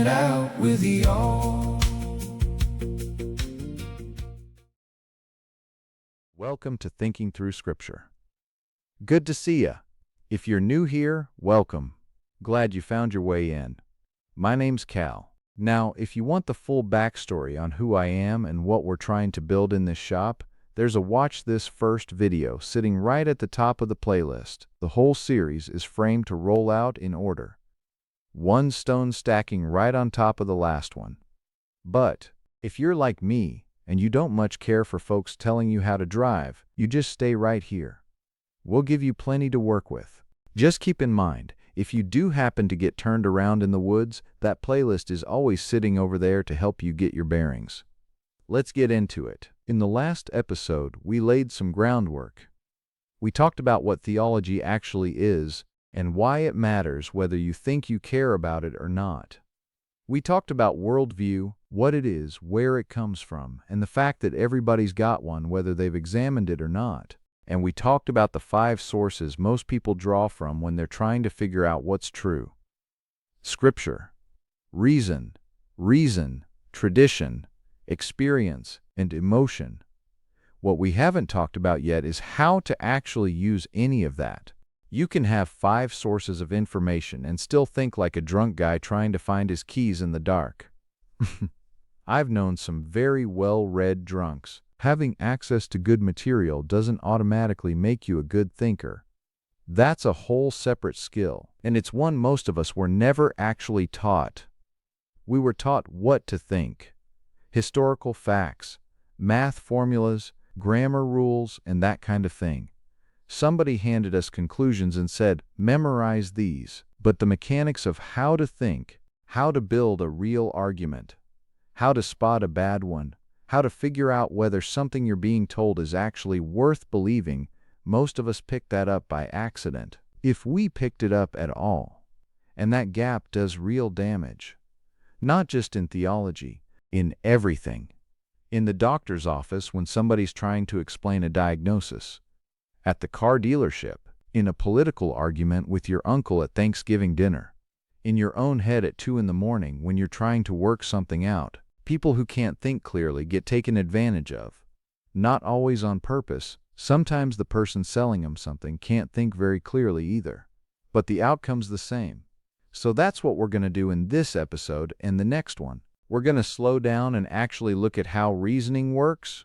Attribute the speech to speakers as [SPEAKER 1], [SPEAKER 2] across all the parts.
[SPEAKER 1] it out with y'all.
[SPEAKER 2] Welcome to Thinking Through Scripture. Good to see ya. If you're new here, welcome. Glad you found your way in. My name's Cal. Now, if you want the full backstory on who I am and what we're trying to build in this shop, there's a Watch This First video sitting right at the top of the playlist. The whole series is framed to roll out in order, one stone stacking right on top of the last one. But if you're like me and you don't much care for folks telling you how to drive, you just stay right here. We'll give you plenty to work with. Just keep in mind, if you do happen to get turned around in the woods, that playlist is always sitting over there to help you get your bearings. Let's get into it. In the last episode, we laid some groundwork. We talked about what theology actually is and why it matters whether you think you care about it or not. We talked about worldview, what it is, where it comes from, and the fact that everybody's got one whether they've examined it or not. And we talked about the 5 sources most people draw from when they're trying to figure out what's true: Scripture, reason, tradition, experience, and emotion. What we haven't talked about yet is how to actually use any of that. You can have 5 sources of information and still think like a drunk guy trying to find his keys in the dark. I've known some very well-read drunks. Having access to good material doesn't automatically make you a good thinker. That's a whole separate skill, and it's one most of us were never actually taught. We were taught what to think: historical facts, math formulas, grammar rules, and that kind of thing. Somebody handed us conclusions and said, memorize these. But the mechanics of how to think, how to build a real argument, how to spot a bad one, how to figure out whether something you're being told is actually worth believing, most of us pick that up by accident, if we picked it up at all. And that gap does real damage. Not just in theology, in everything. In the doctor's office when somebody's trying to explain a diagnosis. At the car dealership. In a political argument with your uncle at Thanksgiving dinner. In your own head at 2 in the morning when you're trying to work something out. People who can't think clearly get taken advantage of. Not always on purpose. Sometimes the person selling them something can't think very clearly either. But the outcome's the same. So that's what we're going to do in this episode and the next one. We're going to slow down and actually look at how reasoning works,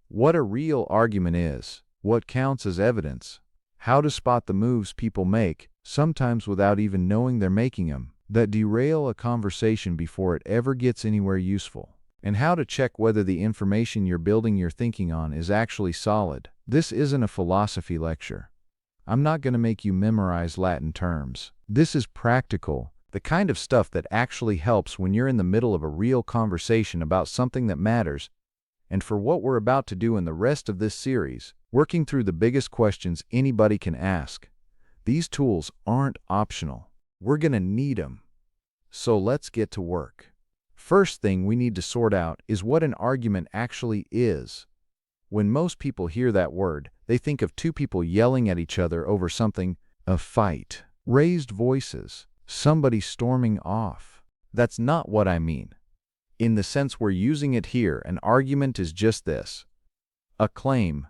[SPEAKER 2] what a real argument is, what counts as evidence, how to spot the moves people make, sometimes without even knowing they're making them, that derail a conversation before it ever gets anywhere useful, and how to check whether the information you're building your thinking on is actually solid. This isn't a philosophy lecture. I'm not going to make you memorize Latin terms. This is practical, the kind of stuff that actually helps when you're in the middle of a real conversation about something that matters. And for what we're about to do in the rest of this series, working through the biggest questions anybody can ask, these tools aren't optional. We're going to need them. So let's get to work. First thing we need to sort out is what an argument actually is. When most people hear that word, they think of 2 people yelling at each other over something, a fight, raised voices, somebody storming off. That's not what I mean. In the sense we're using it here, an argument is just this: a claim.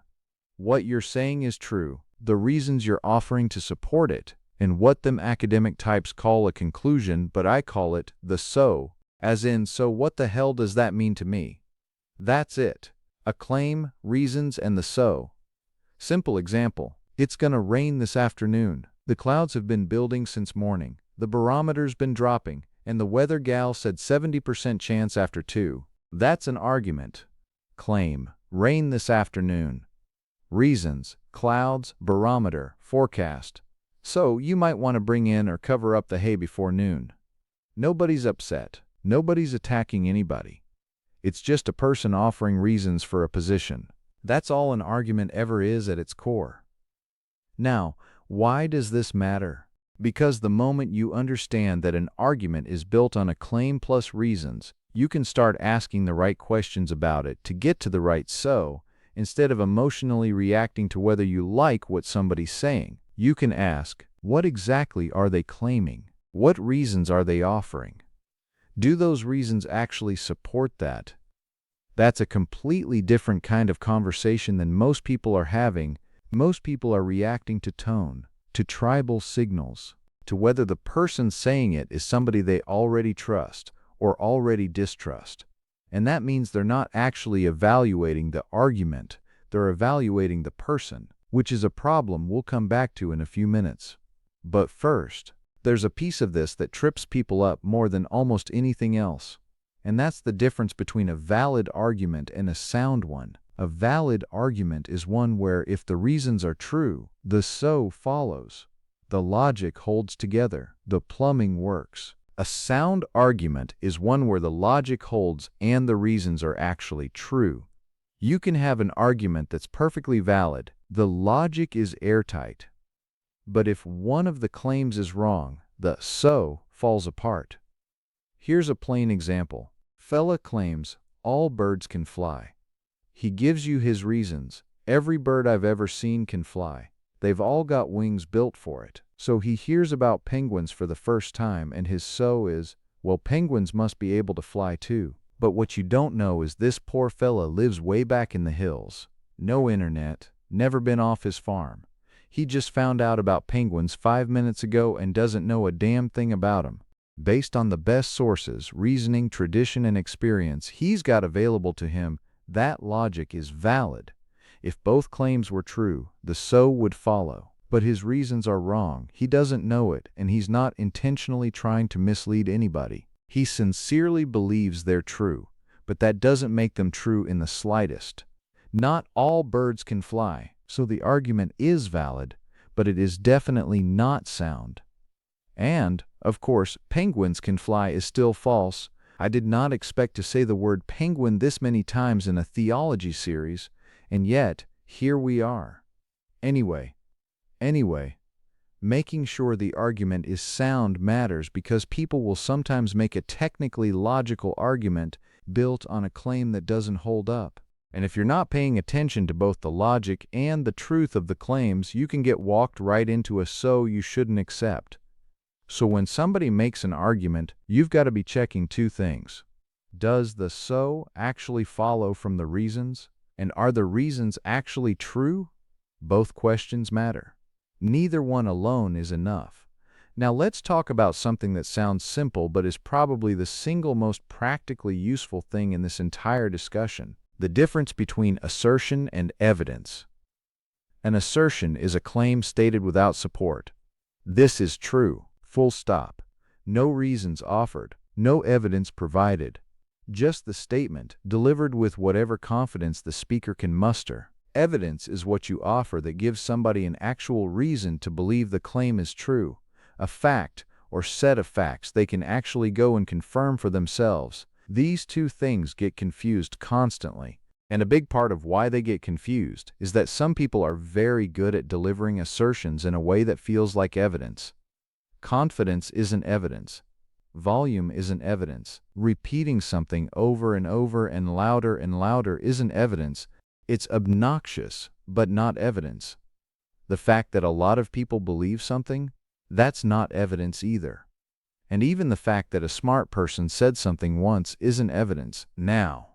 [SPEAKER 2] What you're saying is true, the reasons you're offering to support it, and what them academic types call a conclusion, but I call it the so, as in, so what the hell does that mean to me? That's it. A claim, reasons, and the so. Simple example. It's gonna rain this afternoon. The clouds have been building since morning. The barometer's been dropping, and the weather gal said 70% chance after 2. That's an argument. Claim. Rain this afternoon. Reasons. Clouds, barometer, forecast. So you might want to bring in or cover up the hay before noon. Nobody's upset. Nobody's attacking anybody. It's just a person offering reasons for a position. That's all an argument ever is at its core. Now, why does this matter? Because the moment you understand that an argument is built on a claim plus reasons, you can start asking the right questions about it to get to the right so, instead of emotionally reacting to whether you like what somebody's saying. You can ask, what exactly are they claiming? What reasons are they offering? Do those reasons actually support that? That's a completely different kind of conversation than most people are having. Most people are reacting to tone, to tribal signals, to whether the person saying it is somebody they already trust or already distrust. And that means they're not actually evaluating the argument, they're evaluating the person, which is a problem we'll come back to in a few minutes. But first, there's a piece of this that trips people up more than almost anything else. And that's the difference between a valid argument and a sound one. A valid argument is one where if the reasons are true, the so follows. The logic holds together. The plumbing works. A sound argument is one where the logic holds and the reasons are actually true. You can have an argument that's perfectly valid. The logic is airtight. But if one of the claims is wrong, the so falls apart. Here's a plain example. Fella claims all birds can fly. He gives you his reasons. Every bird I've ever seen can fly. They've all got wings built for it. So he hears about penguins for the first time and his so is, well, penguins must be able to fly too. But what you don't know is this poor fella lives way back in the hills. No internet, never been off his farm. He just found out about penguins 5 minutes ago and doesn't know a damn thing about them. Based on the best sources, reasoning, tradition, and experience he's got available to him, that logic is valid. If both claims were true, the so would follow. But his reasons are wrong. He doesn't know it, and he's not intentionally trying to mislead anybody. He sincerely believes they're true, but that doesn't make them true in the slightest. Not all birds can fly, so the argument is valid, but it is definitely not sound. And, of course, penguins can fly is still false. I did not expect to say the word penguin this many times in a theology series, and yet, here we are. Anyway, making sure the argument is sound matters because people will sometimes make a technically logical argument built on a claim that doesn't hold up. And if you're not paying attention to both the logic and the truth of the claims, you can get walked right into a so you shouldn't accept. So when somebody makes an argument, you've got to be checking two things. Does the so actually follow from the reasons? And are the reasons actually true? Both questions matter. Neither one alone is enough. Now let's talk about something that sounds simple but is probably the single most practically useful thing in this entire discussion. The difference between assertion and evidence. An assertion is a claim stated without support. This is true, full stop. No reasons offered, no evidence provided. Just the statement, delivered with whatever confidence the speaker can muster. Evidence is what you offer that gives somebody an actual reason to believe the claim is true, a fact or set of facts they can actually go and confirm for themselves. These two things get confused constantly, and a big part of why they get confused is that some people are very good at delivering assertions in a way that feels like evidence. Confidence isn't evidence. Volume isn't evidence. Repeating something over and over and louder isn't evidence. It's obnoxious, but not evidence. The fact that a lot of people believe something, that's not evidence either. And even the fact that a smart person said something once isn't evidence. Now,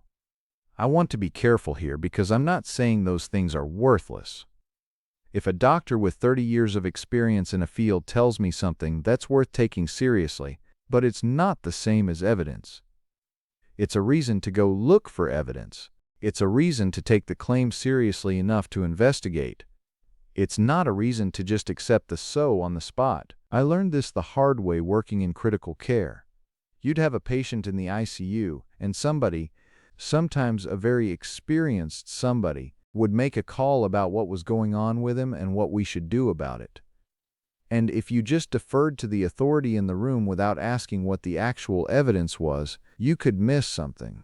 [SPEAKER 2] I want to be careful here because I'm not saying those things are worthless. If a doctor with 30 years of experience in a field tells me something, that's worth taking seriously, but it's not the same as evidence. It's a reason to go look for evidence. It's a reason to take the claim seriously enough to investigate. It's not a reason to just accept the so on the spot. I learned this the hard way working in critical care. You'd have a patient in the ICU, and somebody, sometimes a very experienced somebody, would make a call about what was going on with him and what we should do about it. And if you just deferred to the authority in the room without asking what the actual evidence was, you could miss something.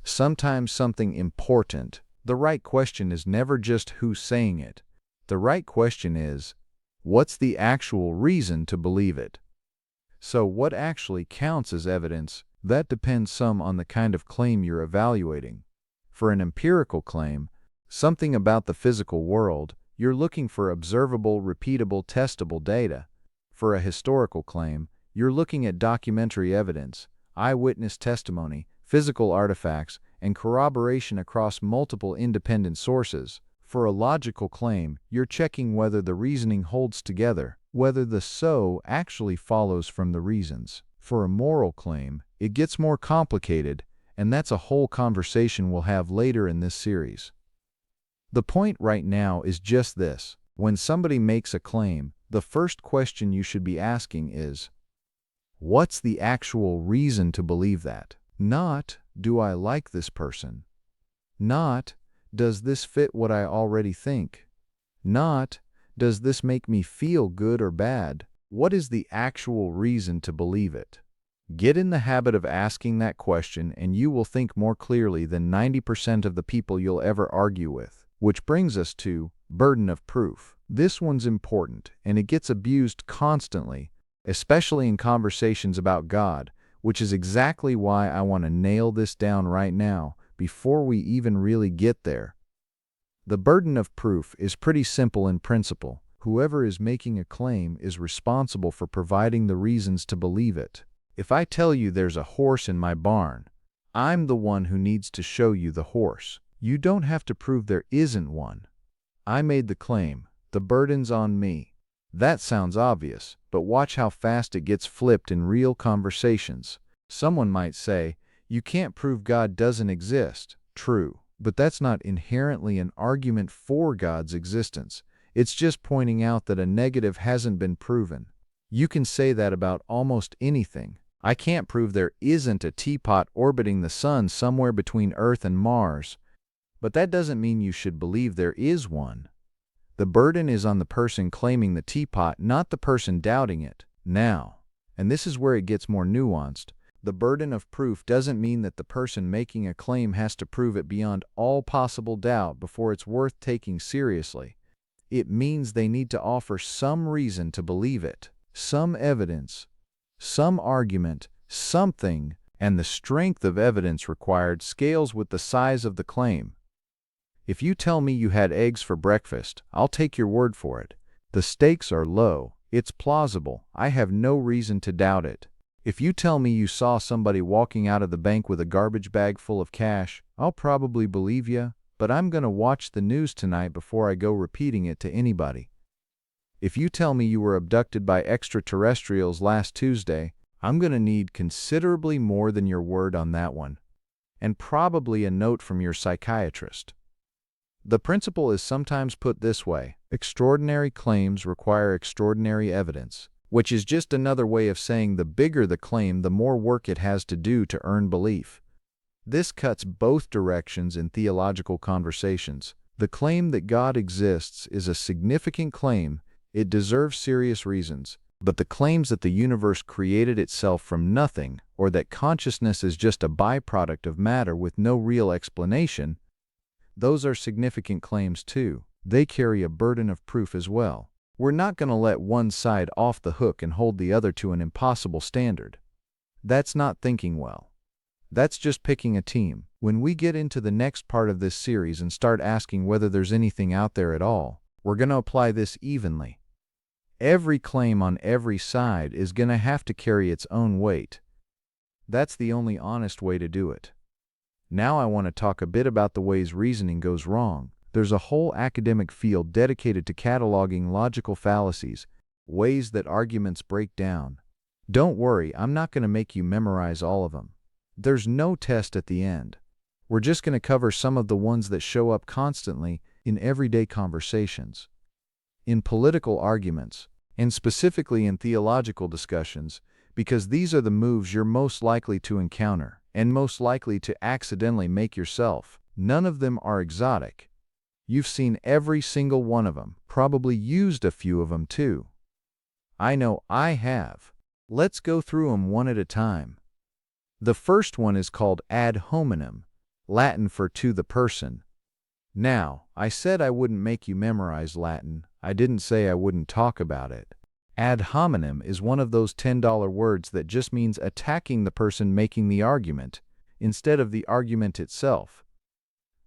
[SPEAKER 2] Sometimes something important. The right question is never just who's saying it. The right question is, what's the actual reason to believe it? So what actually counts as evidence? That depends some on the kind of claim you're evaluating. For an empirical claim, something about the physical world, you're looking for observable, repeatable, testable data. For a historical claim, you're looking at documentary evidence, eyewitness testimony, physical artifacts, and corroboration across multiple independent sources. For a logical claim, you're checking whether the reasoning holds together, whether the so actually follows from the reasons. For a moral claim, it gets more complicated, and that's a whole conversation we'll have later in this series. The point right now is just this. When somebody makes a claim, the first question you should be asking is, what's the actual reason to believe that? Not, do I like this person? Not, does this fit what I already think? Not, does this make me feel good or bad? What is the actual reason to believe it? Get in the habit of asking that question and you will think more clearly than 90% of the people you'll ever argue with. Which brings us to burden of proof. This one's important and it gets abused constantly, especially in conversations about God, which is exactly why I want to nail this down right now before we even really get there. The burden of proof is pretty simple in principle. Whoever is making a claim is responsible for providing the reasons to believe it. If I tell you there's a horse in my barn, I'm the one who needs to show you the horse. You don't have to prove there isn't one. I made the claim. The burden's on me. That sounds obvious, but watch how fast it gets flipped in real conversations. Someone might say, you can't prove God doesn't exist. True, but that's not inherently an argument for God's existence. It's just pointing out that a negative hasn't been proven. You can say that about almost anything. I can't prove there isn't a teapot orbiting the sun somewhere between Earth and Mars, but that doesn't mean you should believe there is one. The burden is on the person claiming the teapot, not the person doubting it. Now, and this is where it gets more nuanced, the burden of proof doesn't mean that the person making a claim has to prove it beyond all possible doubt before it's worth taking seriously. It means they need to offer some reason to believe it, some evidence, some argument, something, and the strength of evidence required scales with the size of the claim. If you tell me you had eggs for breakfast, I'll take your word for it. The stakes are low. It's plausible. I have no reason to doubt it. If you tell me you saw somebody walking out of the bank with a garbage bag full of cash, I'll probably believe you, but I'm going to watch the news tonight before I go repeating it to anybody. If you tell me you were abducted by extraterrestrials last Tuesday, I'm going to need considerably more than your word on that one, and probably a note from your psychiatrist. The principle is sometimes put this way: extraordinary claims require extraordinary evidence, which is just another way of saying the bigger the claim, the more work it has to do to earn belief. This cuts both directions in theological conversations. The claim that God exists is a significant claim. It deserves serious reasons. But the claims that the universe created itself from nothing, or that consciousness is just a byproduct of matter with no real explanation, those are significant claims too. They carry a burden of proof as well. We're not going to let one side off the hook and hold the other to an impossible standard. That's not thinking well. That's just picking a team. When we get into the next part of this series and start asking whether there's anything out there at all, we're going to apply this evenly. Every claim on every side is going to have to carry its own weight. That's the only honest way to do it. Now I want to talk a bit about the ways reasoning goes wrong. There's a whole academic field dedicated to cataloging logical fallacies, ways that arguments break down. Don't worry, I'm not going to make you memorize all of them. There's no test at the end. We're just going to cover some of the ones that show up constantly in everyday conversations. In political arguments, and specifically in theological discussions, because these are the moves you're most likely to encounter and most likely to accidentally make yourself. None of them are exotic. You've seen every single one of them, probably used a few of them too. I know I have. Let's go through them one at a time. The first one is called ad hominem, Latin for to the person. Now, I said I wouldn't make you memorize Latin. I didn't say I wouldn't talk about it. Ad hominem is one of those $10 words that just means attacking the person making the argument, instead of the argument itself.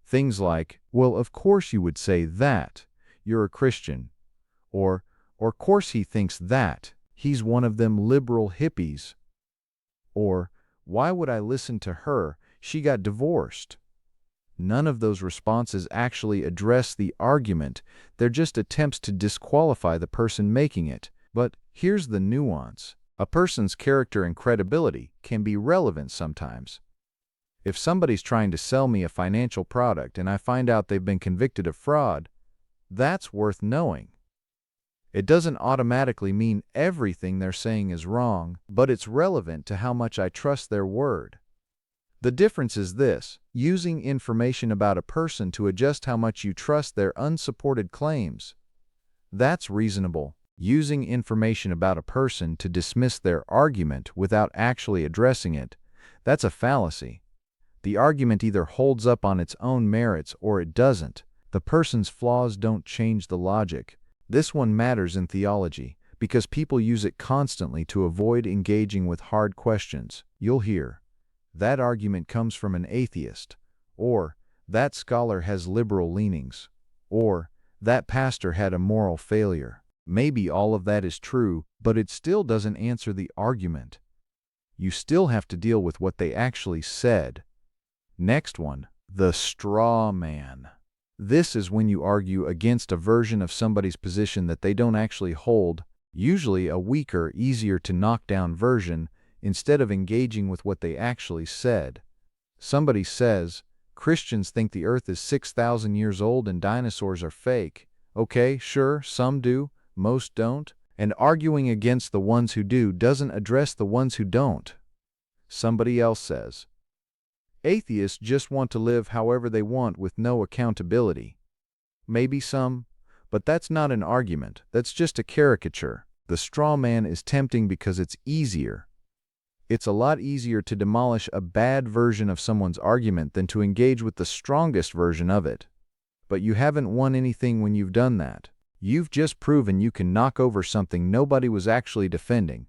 [SPEAKER 2] Things like, well, of course you would say that. You're a Christian. Or of course he thinks that. He's one of them liberal hippies. Or, Why would I listen to her? She got divorced. None of those responses actually address the argument. They're just attempts to disqualify the person making it. But here's the nuance. A person's character and credibility can be relevant sometimes. If somebody's trying to sell me a financial product and I find out they've been convicted of fraud, that's worth knowing. It doesn't automatically mean everything they're saying is wrong, but it's relevant to how much I trust their word. The difference is this: using information about a person to adjust how much you trust their unsupported claims. That's reasonable. Using information about a person to dismiss their argument without actually addressing it, that's a fallacy. The argument either holds up on its own merits or it doesn't. The person's flaws don't change the logic. This one matters in theology because people use it constantly to avoid engaging with hard questions. You'll hear, "That argument comes from an atheist," or "That scholar has liberal leanings," or "That pastor had a moral failure." Maybe all of that is true, but it still doesn't answer the argument. You still have to deal with what they actually said. Next one, the straw man. This is when you argue against a version of somebody's position that they don't actually hold, usually a weaker, easier to knock down version, instead of engaging with what they actually said. Somebody says, "Christians think the earth is 6,000 years old and dinosaurs are fake." Okay, sure, some do, most don't. And arguing against the ones who do doesn't address the ones who don't. Somebody else says, "Atheists just want to live however they want with no accountability." Maybe some, but that's not an argument. That's just a caricature. The straw man is tempting because it's easier. It's a lot easier to demolish a bad version of someone's argument than to engage with the strongest version of it. But you haven't won anything when you've done that. You've just proven you can knock over something nobody was actually defending.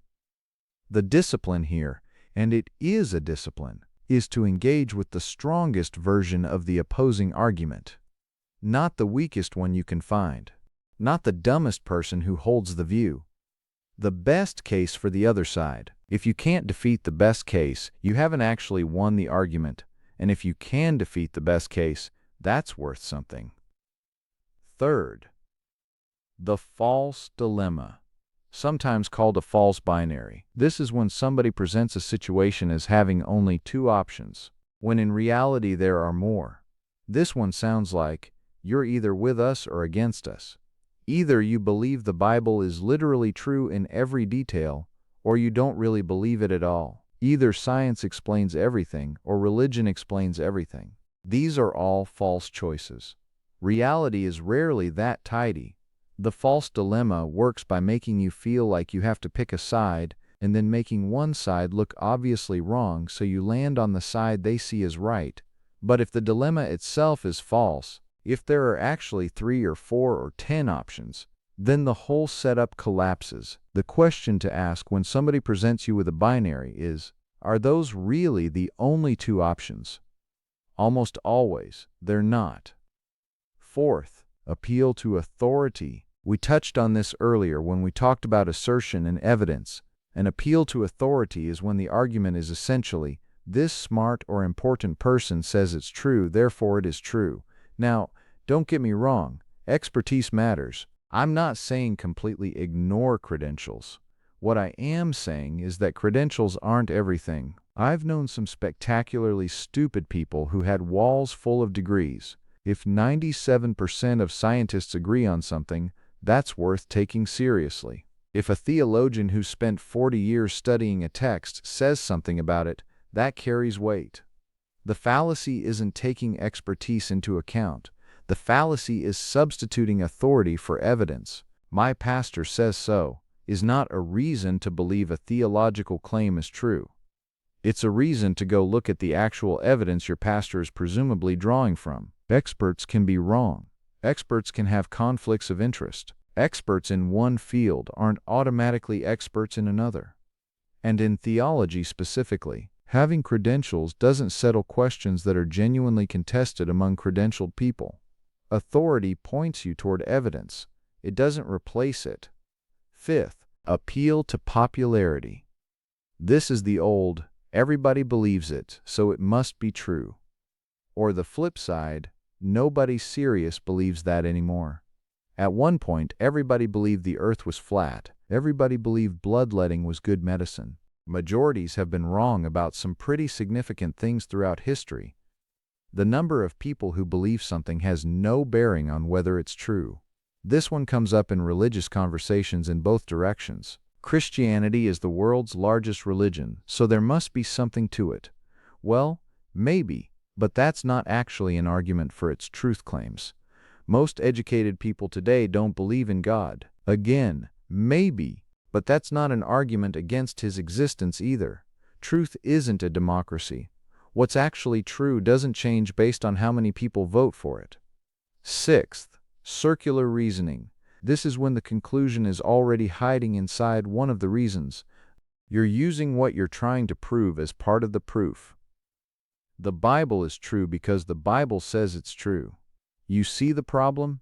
[SPEAKER 2] The discipline here, and it is a discipline, is to engage with the strongest version of the opposing argument. Not the weakest one you can find. Not the dumbest person who holds the view. The best case for the other side. If you can't defeat the best case, you haven't actually won the argument. And if you can defeat the best case, that's worth something. Third, the false dilemma, sometimes called a false binary. This is when somebody presents a situation as having only two options, when in reality there are more. This one sounds like, you're either with us or against us. Either you believe the Bible is literally true in every detail, or you don't really believe it at all. Either science explains everything, or religion explains everything. These are all false choices. Reality is rarely that tidy. The false dilemma works by making you feel like you have to pick a side, and then making one side look obviously wrong so you land on the side they see as right. But if the dilemma itself is false, if there are actually 3 or 4 or 10 options, then the whole setup collapses. The question to ask when somebody presents you with a binary is, are those really the only two options? Almost always, they're not. Fourth, appeal to authority. We touched on this earlier when we talked about assertion and evidence. An appeal to authority is when the argument is essentially, this smart or important person says it's true, therefore it is true. Now, don't get me wrong, expertise matters. I'm not saying completely ignore credentials. What I am saying is that credentials aren't everything. I've known some spectacularly stupid people who had walls full of degrees. If 97% of scientists agree on something, that's worth taking seriously. If a theologian who spent 40 years studying a text says something about it, that carries weight. The fallacy isn't taking expertise into account. The fallacy is substituting authority for evidence. "My pastor says so" is not a reason to believe a theological claim is true. It's a reason to go look at the actual evidence your pastor is presumably drawing from. Experts can be wrong. Experts can have conflicts of interest. Experts in one field aren't automatically experts in another. And in theology specifically, having credentials doesn't settle questions that are genuinely contested among credentialed people. Authority points you toward evidence. It doesn't replace it. Fifth, appeal to popularity. This is the old, Everybody believes it, so it must be true. Or the flip side, nobody serious believes that anymore. At one point, everybody believed the earth was flat. Everybody believed bloodletting was good medicine. Majorities have been wrong about some pretty significant things throughout history. The number of people who believe something has no bearing on whether it's true. This one comes up in religious conversations in both directions. Christianity is the world's largest religion, so there must be something to it. Well, maybe, but that's not actually an argument for its truth claims. Most educated people today don't believe in God. Again, maybe, but that's not an argument against his existence either. Truth isn't a democracy. What's actually true doesn't change based on how many people vote for it. Sixth, circular reasoning. This is when the conclusion is already hiding inside one of the reasons. You're using what you're trying to prove as part of the proof. The Bible is true because the Bible says it's true. You see the problem?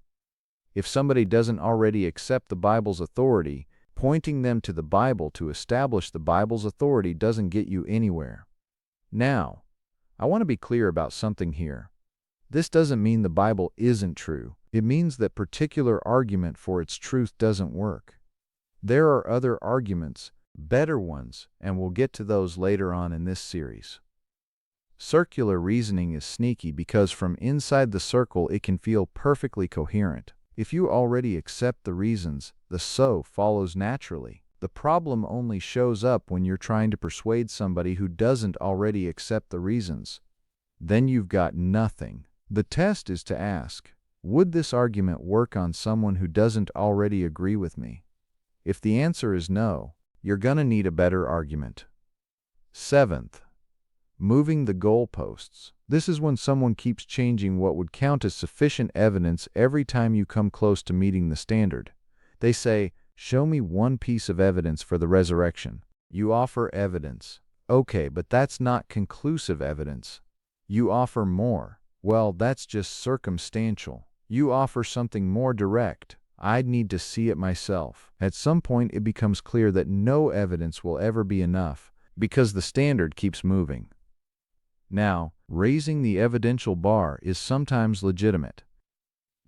[SPEAKER 2] If somebody doesn't already accept the Bible's authority, pointing them to the Bible to establish the Bible's authority doesn't get you anywhere. Now, I want to be clear about something here. This doesn't mean the Bible isn't true. It means that particular argument for its truth doesn't work. There are other arguments, better ones, and we'll get to those later on in this series. Circular reasoning is sneaky because from inside the circle it can feel perfectly coherent. If you already accept the reasons, the so follows naturally. The problem only shows up when you're trying to persuade somebody who doesn't already accept the reasons. Then you've got nothing. The test is to ask, would this argument work on someone who doesn't already agree with me? If the answer is no, you're gonna need a better argument. Seventh, moving the goalposts. This is when someone keeps changing what would count as sufficient evidence every time you come close to meeting the standard. They say, show me one piece of evidence for the resurrection. You offer evidence. Okay, but that's not conclusive evidence. You offer more. Well, that's just circumstantial. You offer something more direct. I'd need to see it myself. At some point, it becomes clear that no evidence will ever be enough because the standard keeps moving. Now, raising the evidential bar is sometimes legitimate.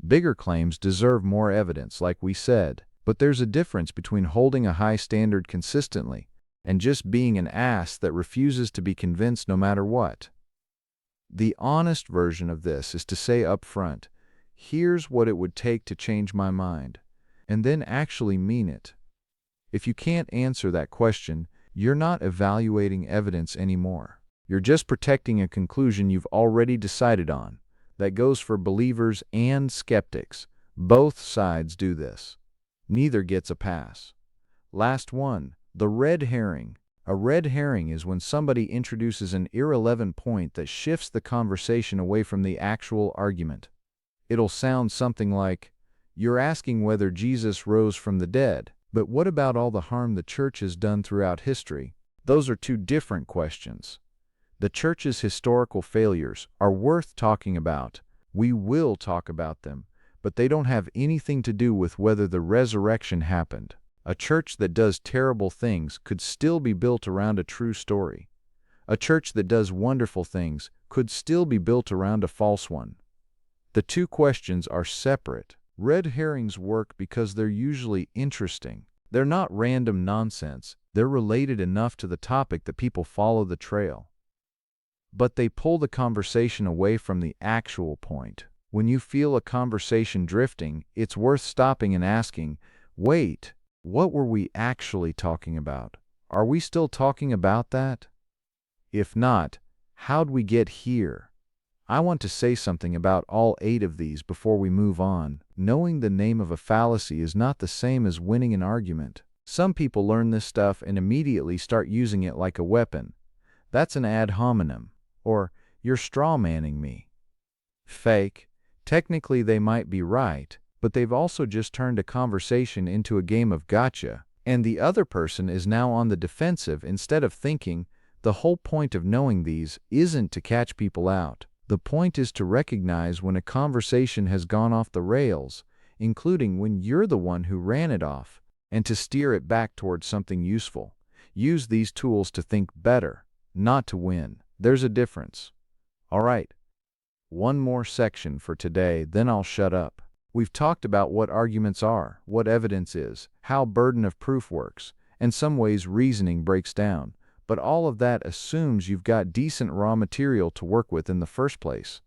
[SPEAKER 2] Bigger claims deserve more evidence, like we said, but there's a difference between holding a high standard consistently and just being an ass that refuses to be convinced no matter what. The honest version of this is to say up front, here's what it would take to change my mind, and then actually mean it. If you can't answer that question, you're not evaluating evidence anymore. You're just protecting a conclusion you've already decided on. That goes for believers and skeptics. Both sides do this. Neither gets a pass. Last one, the red herring. A red herring is when somebody introduces an irrelevant point that shifts the conversation away from the actual argument. It'll sound something like, you're asking whether Jesus rose from the dead, but what about all the harm the church has done throughout history? Those are two different questions. The church's historical failures are worth talking about. We will talk about them, but they don't have anything to do with whether the resurrection happened. A church that does terrible things could still be built around a true story. A church that does wonderful things could still be built around a false one. The two questions are separate. Red herrings work because they're usually interesting. They're not random nonsense. They're related enough to the topic that people follow the trail. But they pull the conversation away from the actual point. When you feel a conversation drifting, it's worth stopping and asking, wait, what were we actually talking about? Are we still talking about that? If not, how'd we get here? I want to say something about all 8 of these before we move on. Knowing the name of a fallacy is not the same as winning an argument. Some people learn this stuff and immediately start using it like a weapon. That's an ad hominem, or you're straw-manning me. Fake. Technically they might be right, but they've also just turned a conversation into a game of gotcha, and the other person is now on the defensive instead of thinking. The whole point of knowing these isn't to catch people out. The point is to recognize when a conversation has gone off the rails, including when you're the one who ran it off, and to steer it back towards something useful. Use these tools to think better, not to win. There's a difference. All right, one more section for today, then I'll shut up. We've talked about what arguments are, what evidence is, how burden of proof works, and some ways reasoning breaks down. But all of that assumes you've got decent raw material to work with in the first place.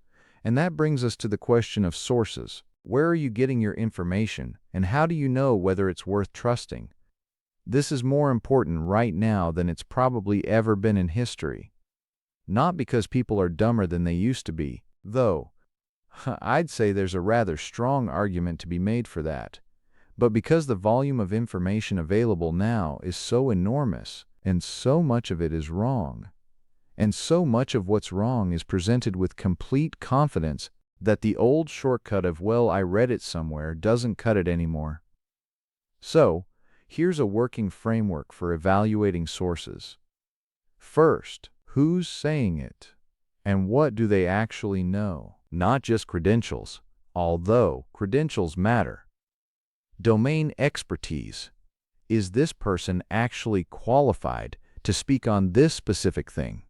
[SPEAKER 2] And that brings us to the question of sources. Where are you getting your information, and how do you know whether it's worth trusting? This is more important right now than it's probably ever been in history. Not because people are dumber than they used to be, though I'd say there's a rather strong argument to be made for that, but because the volume of information available now is so enormous, and so much of it is wrong, and so much of what's wrong is presented with complete confidence that the old shortcut of, well, I read it somewhere, doesn't cut it anymore. So, here's a working framework for evaluating sources. First, who's saying it? And what do they actually know? Not just credentials, although credentials matter. Domain expertise. Is this person actually qualified to speak on this specific thing?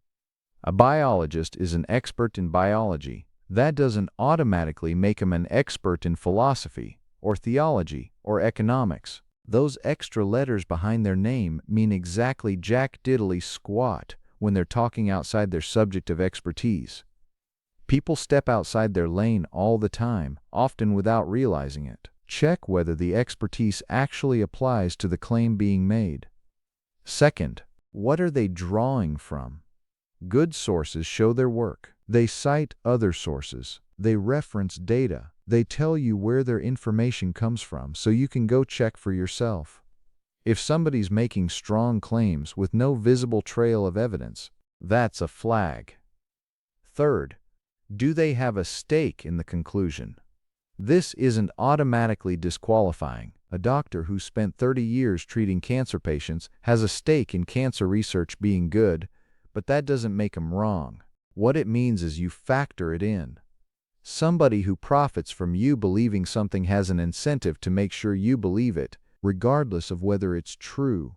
[SPEAKER 2] A biologist is an expert in biology. That doesn't automatically make him an expert in philosophy, or theology, or economics. Those extra letters behind their name mean exactly jack diddly squat when they're talking outside their subject of expertise. People step outside their lane all the time, often without realizing it. Check whether the expertise actually applies to the claim being made. Second, what are they drawing from? Good sources show their work. They cite other sources. They reference data. They tell you where their information comes from so you can go check for yourself. If somebody's making strong claims with no visible trail of evidence, that's a flag. Third, do they have a stake in the conclusion? This isn't automatically disqualifying. A doctor who spent 30 years treating cancer patients has a stake in cancer research being good, but that doesn't make him wrong. What it means is you factor it in. Somebody who profits from you believing something has an incentive to make sure you believe it, regardless of whether it's true.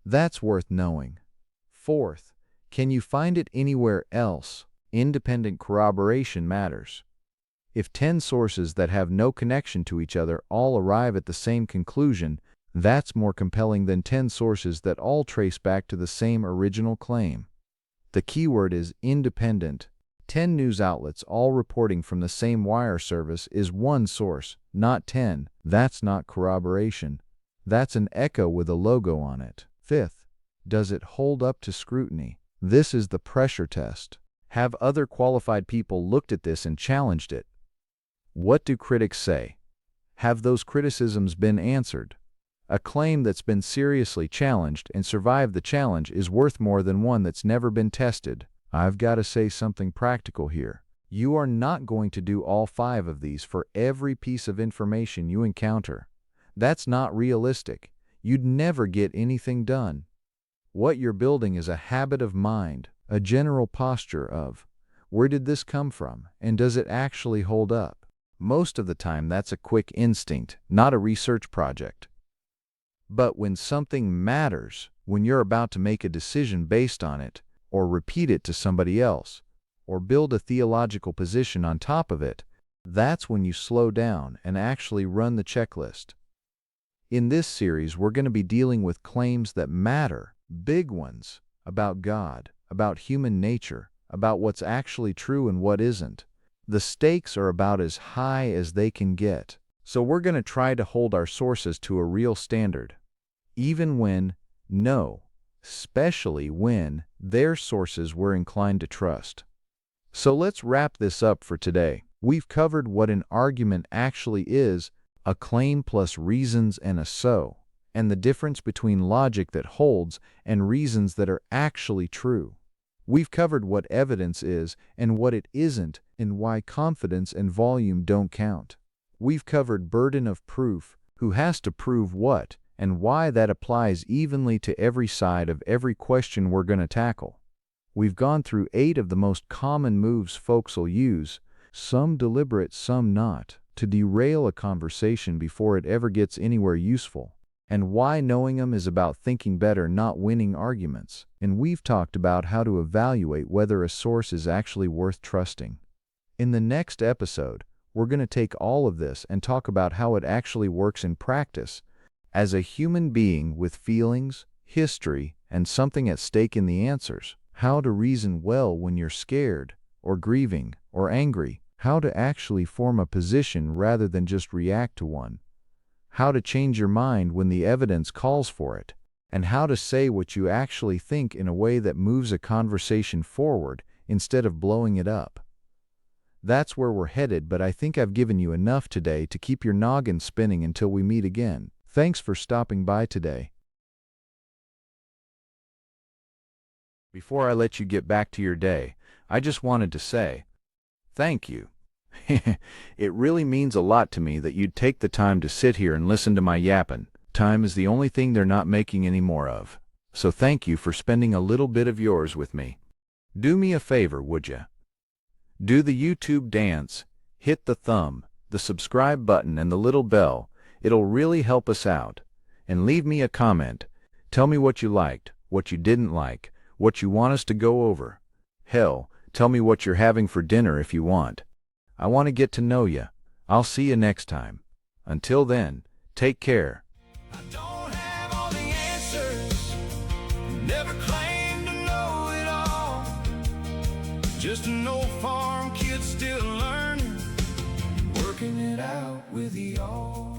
[SPEAKER 2] That's worth knowing. Fourth, can you find it anywhere else? Independent corroboration matters. If 10 sources that have no connection to each other all arrive at the same conclusion, that's more compelling than 10 sources that all trace back to the same original claim. The keyword is independent. 10 news outlets all reporting from the same wire service is one source, not 10. That's not corroboration. That's an echo with a logo on it. Fifth, does it hold up to scrutiny? This is the pressure test. Have other qualified people looked at this and challenged it? What do critics say? Have those criticisms been answered? A claim that's been seriously challenged and survived the challenge is worth more than one that's never been tested. I've got to say something practical here. You are not going to do all 5 of these for every piece of information you encounter. That's not realistic. You'd never get anything done. What you're building is a habit of mind, a general posture of, where did this come from, and does it actually hold up? Most of the time that's a quick instinct, not a research project. But when something matters, when you're about to make a decision based on it, or repeat it to somebody else, or build a theological position on top of it, that's when you slow down and actually run the checklist. In this series, we're going to be dealing with claims that matter, big ones, about God, about human nature, about what's actually true and what isn't. The stakes are about as high as they can get. So we're going to try to hold our sources to a real standard, even when, especially when their sources we're inclined to trust. So let's wrap this up for today. We've covered what an argument actually is, a claim plus reasons and a so, and the difference between logic that holds and reasons that are actually true. We've covered what evidence is and what it isn't, and why confidence and volume don't count. We've covered burden of proof, who has to prove what, and why that applies evenly to every side of every question we're going to tackle. We've gone through 8 of the most common moves folks will use, some deliberate, some not, to derail a conversation before it ever gets anywhere useful. and why knowing them is about thinking better, not winning arguments. And we've talked about how to evaluate whether a source is actually worth trusting. In the next episode, we're going to take all of this and talk about how it actually works in practice. As a human being with feelings, history, and something at stake in the answers, how to reason well when you're scared, or grieving, or angry, how to actually form a position rather than just react to one, how to change your mind when the evidence calls for it, and how to say what you actually think in a way that moves a conversation forward instead of blowing it up. That's where we're headed, but I think I've given you enough today to keep your noggin spinning until we meet again. Thanks for stopping by today. Before I let you get back to your day, I just wanted to say, thank you. It really means a lot to me that you'd take the time to sit here and listen to my yapping. Time is the only thing they're not making any more of. So thank you for spending a little bit of yours with me. Do me a favor, would ya? Do the YouTube dance, hit the thumb, the subscribe button, and the little bell. It'll really help us out. And leave me a comment. Tell me what you liked, what you didn't like, what you want us to go over. Hell, tell me what you're having for dinner if you want. I want to get to know ya. I'll see you next time. Until then, take care.
[SPEAKER 1] I don't have all the answers, never claimed to know it all. Just an old farm kid still learning, working it out with y'all.